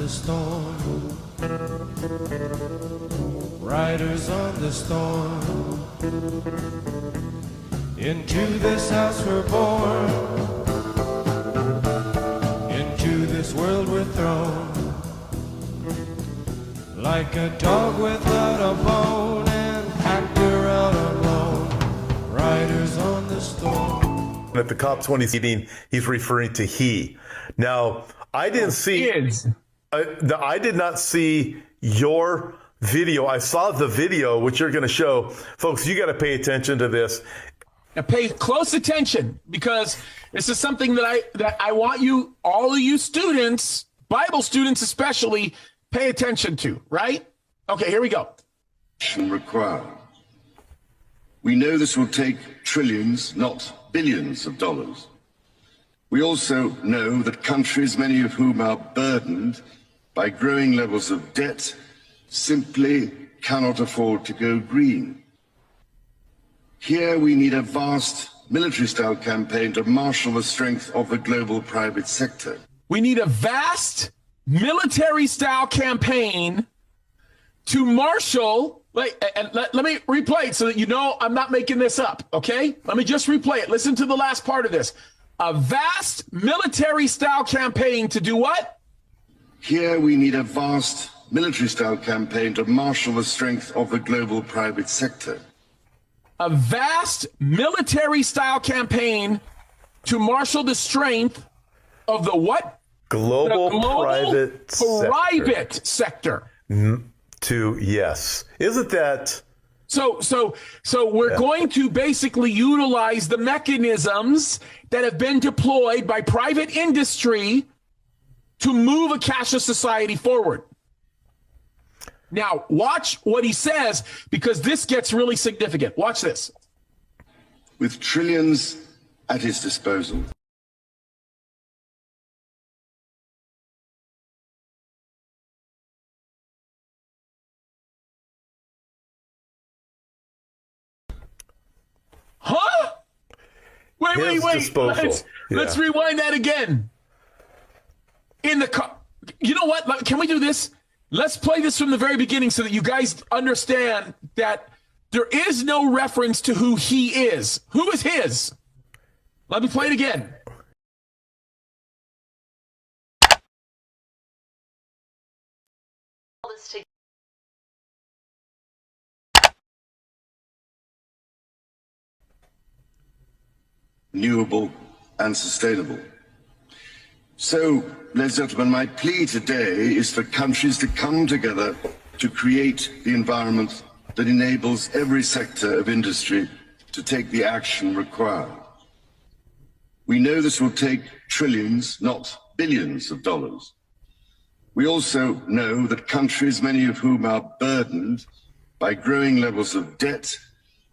the storm, riders on the storm. Into this house we're born, into this world we're thrown, like a dog without a bone, and packed around alone, riders on the storm. At the COP20 meeting, he's referring to he. Now, I didn't see. I did not see your video. I saw the video, which you're going to show. Folks, you got to pay attention to this. Now pay close attention, because this is something that I want you, all of you students, Bible students especially, pay attention to, right? Okay, here we go. Required. We know this will take trillions, not billions of dollars. We also know that countries, many of whom are burdened by growing levels of debt, simply cannot afford to go green. Here we need a vast military-style campaign to marshal the strength of the global private sector. We need a vast military-style campaign to marshal, and let me replay it so that you know I'm not making this up, okay? Let me just replay it. Listen to the last part of this. A vast military-style campaign to do what? Here we need a vast military-style campaign to marshal the strength of the global private sector. A vast military-style campain to marshal the strength of the what? Global private sector. Yes. Isn't that? So we're going to basically utilize the mechanisms that have been deployed by private industry to move a cashless society forward. Now, watch what he says, because this gets really significant. Watch this. With trillions at his disposal. Huh? Wait. Let's rewind that again. You know what? Can we do this? Let's play this from the very beginning so that you guys understand that there is no reference to who he is. Who is his? Let me play it again. Renewable and sustainable. So, ladies and gentlemen, my plea today is for countries to come together to create the environment that enables every sector of industry to take the action required. We know this will take trillions, not billions of dollars. We also know that countries, many of whom are burdened by growing levels of debt,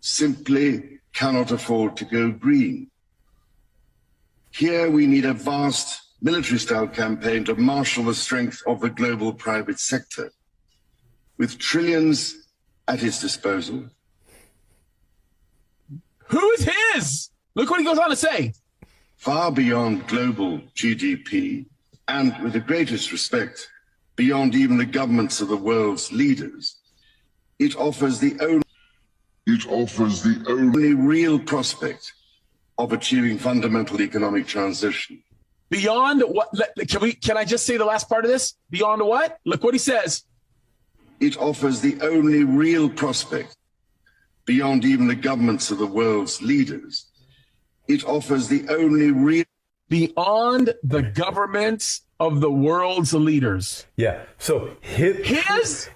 simply cannot afford to go green. Here we need a vast military-style campaign to marshal the strength of the global private sector. With trillions at his disposal. Who is his? Look what he goes on to say. Far beyond global GDP, and with the greatest respect, beyond even the governments of the world's leaders, it offers the only real prospect of achieving fundamental economic transition. Beyond what? Can I just say the last part of this? Beyond what? Look what he says. It offers the only real prospect, beyond even the governments of the world's leaders. It offers the only real... Beyond the governments of the world's leaders. Yeah. So his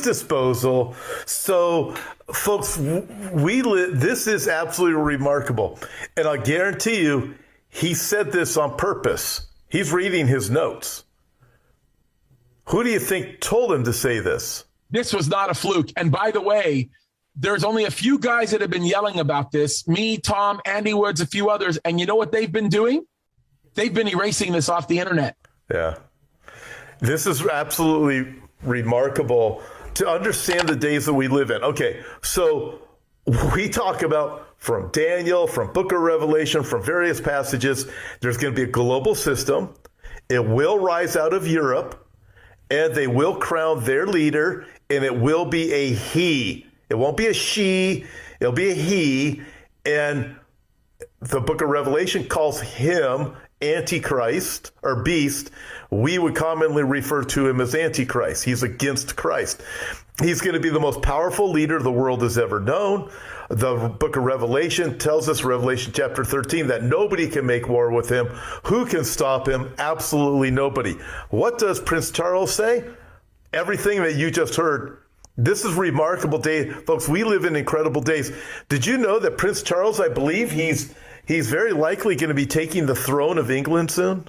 disposal. So, folks, this is absolutely remarkable. And I guarantee you, he said this on purpose. He's reading his notes. Who do you think told him to say this? This was not a fluke. And by the way, there's only a few guys that have been yelling about this. Me, Tom, Andy Woods, a few others. And you know what they've been doing? They've been erasing this off the internet. Yeah. This is absolutely remarkable to understand the days that we live in. Okay, so we talk about from Daniel, from Book of Revelation, from various passages, there's going to be a global system. It will rise out of Europe. and they will crown their leader, and it will be a he. It won't be a she, it'll be a he. And the book of Revelation calls him Antichrist or beast. We would commonly refer to him as Antichrist. He's against Christ. He's going to be the most powerful leader the world has ever known. The book of Revelation tells us, Revelation chapter 13, that nobody can make war with him. Who can stop him? Absolutely nobody. What does Prince Charles say? Everything that you just heard. This is remarkable day. Folks, we live in incredible days. Did you know that Prince Charles, I believe he's very likely going to be taking the throne of England soon?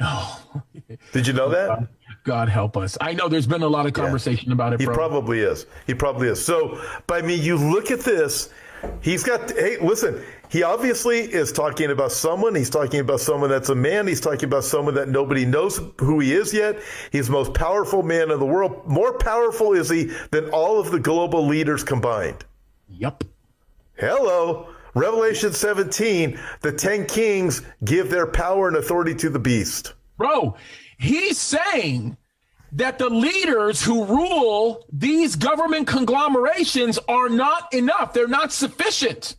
Oh. Did you know that? God help us. I know there's been a lot of conversation about it. He bro. probably is. He probably is. So, but I mean, you look at this, he's got, hey, listen, he obviously is talking about someone. He's talking about someone that's a man. He's talking about someone that nobody knows who he is yet. He's the most powerful man in the world. More powerful is he than all of the global leaders combined. Yep. Hello. Revelation 17, the 10 kings give their power and authority to the beast. Bro, he's saying that the leaders who rule these government conglomerations are not enough. They're not sufficient.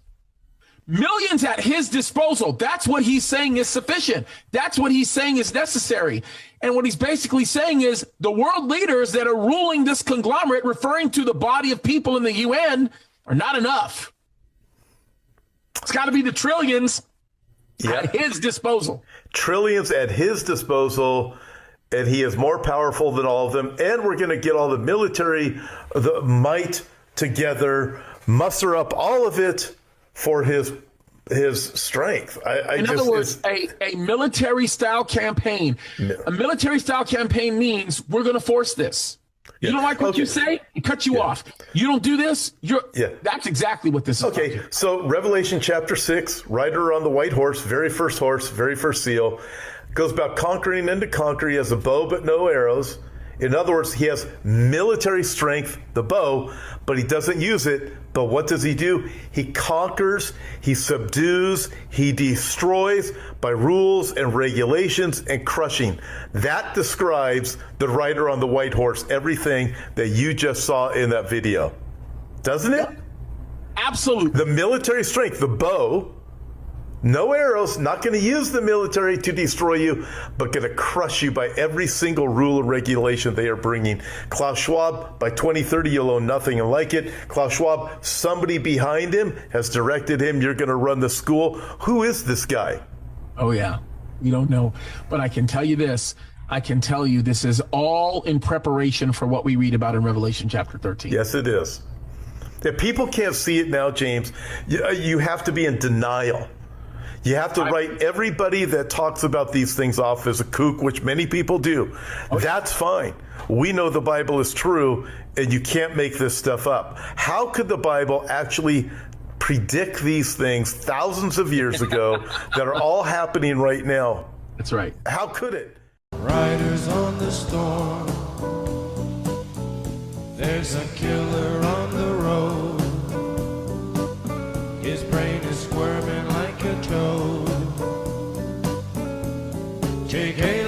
Millions at his disposal. That's what he's saying is sufficient. That's what he's saying is necessary. And what he's basically saying is the world leaders that are ruling this conglomerate, referring to the body of people in the UN, are not enough. It's got to be the trillions at his disposal. Trillions at his disposal, and he is more powerful than all of them. And we're going to get all the military, the might together, muster up all of it for his strength. In other words, a military-style campaign. A military-style campaign means we're going to force this. You don't like what you say? It cuts you off. You don't do this? That's exactly what this is. Okay, so Revelation chapter 6, rider on the white horse, very first seal, goes about conquering and to conquer. He has a bow but no arrows. In other words, he has military strength, the bow, but he doesn't use it. But what does he do? He conquers, he subdues, he destroys by rules and regulations and crushing. That describes the rider on the white horse, everything that you just saw in that video. Doesn't it? Absolutely. The military strength, the bow, no arrows, not going to use the military to destroy you, but going to crush you by every single rule and regulation they are bringing. Klaus Schwab, by 2030, you'll own nothing and like it. Klaus Schwab, somebody behind him has directed him, you're going to run the school. Who is this guy? Oh, yeah. You don't know. But I can tell you this. I can tell you this is all in preparation for what we read about in Revelation chapter 13. Yes, it is. If people can't see it now, James, you have to be in denial. You have to write everybody that talks about these things off as a kook, which many people do. Okay. That's fine. We know the Bible is true, and you can't make this stuff up. How could the Bible actually predict these things thousands of years ago that are all happening right now? That's right. How could it? Riders on the storm. There's a killer on the road. His brain is squirming like a toad. J.K.